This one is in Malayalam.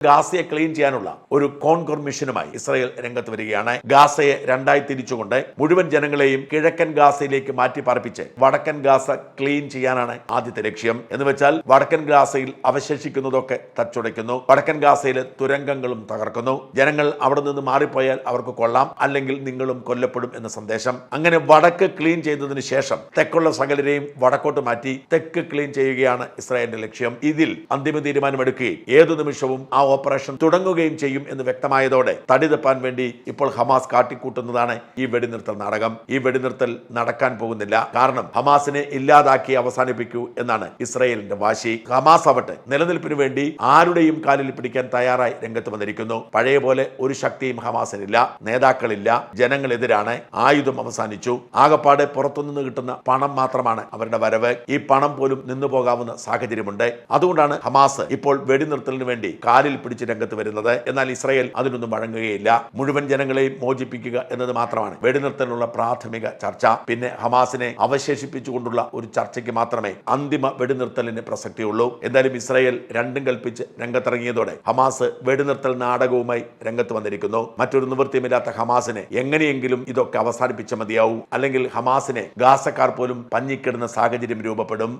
ഗാസയെ ക്ലീൻ ചെയ്യാനുള്ള ഒരു കോൺകോർ മിഷനുമായി ഇസ്രായേൽ രംഗത്ത് വരികയാണ്. ഗാസയെ രണ്ടായി തിരിച്ചുകൊണ്ട് മുഴുവൻ ജനങ്ങളെയും കിഴക്കൻ ഗാസയിലേക്ക് മാറ്റി പാർപ്പിച്ച് വടക്കൻ ഗാസ ക്ലീൻ ചെയ്യാനാണ് ആദ്യത്തെ ലക്ഷ്യം. എന്ന് വെച്ചാൽ വടക്കൻ ഗാസയിൽ അവശേഷിക്കുന്നതൊക്കെ തച്ചുടയ്ക്കുന്നു, വടക്കൻ ഗാസയിലെ തുരങ്കങ്ങളും തകർക്കുന്നു. ജനങ്ങൾ അവിടെ നിന്ന് മാറിപ്പോയാൽ അവർക്ക് കൊള്ളാം, അല്ലെങ്കിൽ നിങ്ങളും കൊല്ലപ്പെടും എന്ന സന്ദേശം. അങ്ങനെ വടക്ക് ക്ലീൻ ചെയ്തതിനു ശേഷം തെക്കുള്ള സകലരെയും വടക്കോട്ട് മാറ്റി തെക്ക് ക്ലീൻ ചെയ്യുകയാണ് ഇസ്രായേലിന്റെ ലക്ഷ്യം. ഇതിൽ അന്തിമ തീരുമാനമെടുക്കുകയും ഏതു നിമിഷവും ആ ഓപ്പറേഷൻ തുടങ്ങുകയും ചെയ്യും എന്ന് വ്യക്തമായതോടെ തടി തപ്പാൻ വേണ്ടി ഇപ്പോൾ ഹമാസ് കാട്ടിക്കൂട്ടുന്നതാണ് ഈ വെടിനിർത്തൽ നാടകം. ഈ വെടിനിർത്തൽ നടക്കാൻ പോകുന്നില്ല. കാരണം ഹമാസിനെ ഇല്ലാതാക്കി അവസാനിപ്പിക്കൂ എന്നാണ് ഇസ്രായേലിന്റെ വാശി. ഹമാസ് ആവട്ടെ നിലനിൽപ്പിന് വേണ്ടി ആരുടെയും കാലിൽ പിടിക്കാൻ തയ്യാറായി രംഗത്ത് വന്നിരിക്കുന്നു. പഴയ പോലെ ഒരു ശക്തിയും ഹമാസിനില്ല, നേതാക്കളില്ല, ജനങ്ങളെതിരാണ്, ആയുധം അവസാനിച്ചു. ആകപ്പാടെ പുറത്തുനിന്ന് കിട്ടുന്ന പണം മാത്രമാണ് അവരുടെ വരവ്. ഈ പണം പോലും നിന്നു പോകാവുന്ന സാഹചര്യമുണ്ട്. അതുകൊണ്ടാണ് ഹമാസ് ഇപ്പോൾ വെടിനിർത്തലിന് വേണ്ടി കാലിൽ പിടിച്ച് രംഗത്ത് വരുന്നത്. എന്നാൽ ഇസ്രായേൽ അതിനൊന്നും വഴങ്ങുകയില്ല. മുഴുവൻ ജനങ്ങളെയും മോചിപ്പിക്കുക എന്നത് മാത്രമാണ് വെടിനിർത്തലിനുള്ള പ്രാഥമിക ചർച്ച. പിന്നെ ഹമാസിനെ അവശേഷിപ്പിച്ചുകൊണ്ടുള്ള ഒരു ചർച്ചയ്ക്ക് മാത്രമേ അന്തിമ വെടിനിർത്തലിന് പ്രസക്തിയുള്ളൂ. എന്തായാലും ഇസ്രായേൽ രണ്ടും കൽപ്പിച്ച് രംഗത്തിറങ്ങിയതോടെ ഹമാസ് വെടിനിർത്തൽ നാടകവുമായി രംഗത്ത് വന്നിരിക്കുന്നു. മറ്റൊരു നിവൃത്തിയുമില്ലാത്ത ഹമാസിനെ എങ്ങനെയെങ്കിലും ഇതൊക്കെ അവസാനിപ്പിച്ച മതിയാവൂ, അല്ലെങ്കിൽ ഹമാസിനെ ഗാസക്കാർ പോലും പഞ്ഞിക്കിടുന്ന സാഹചര്യം രൂപപ്പെടും.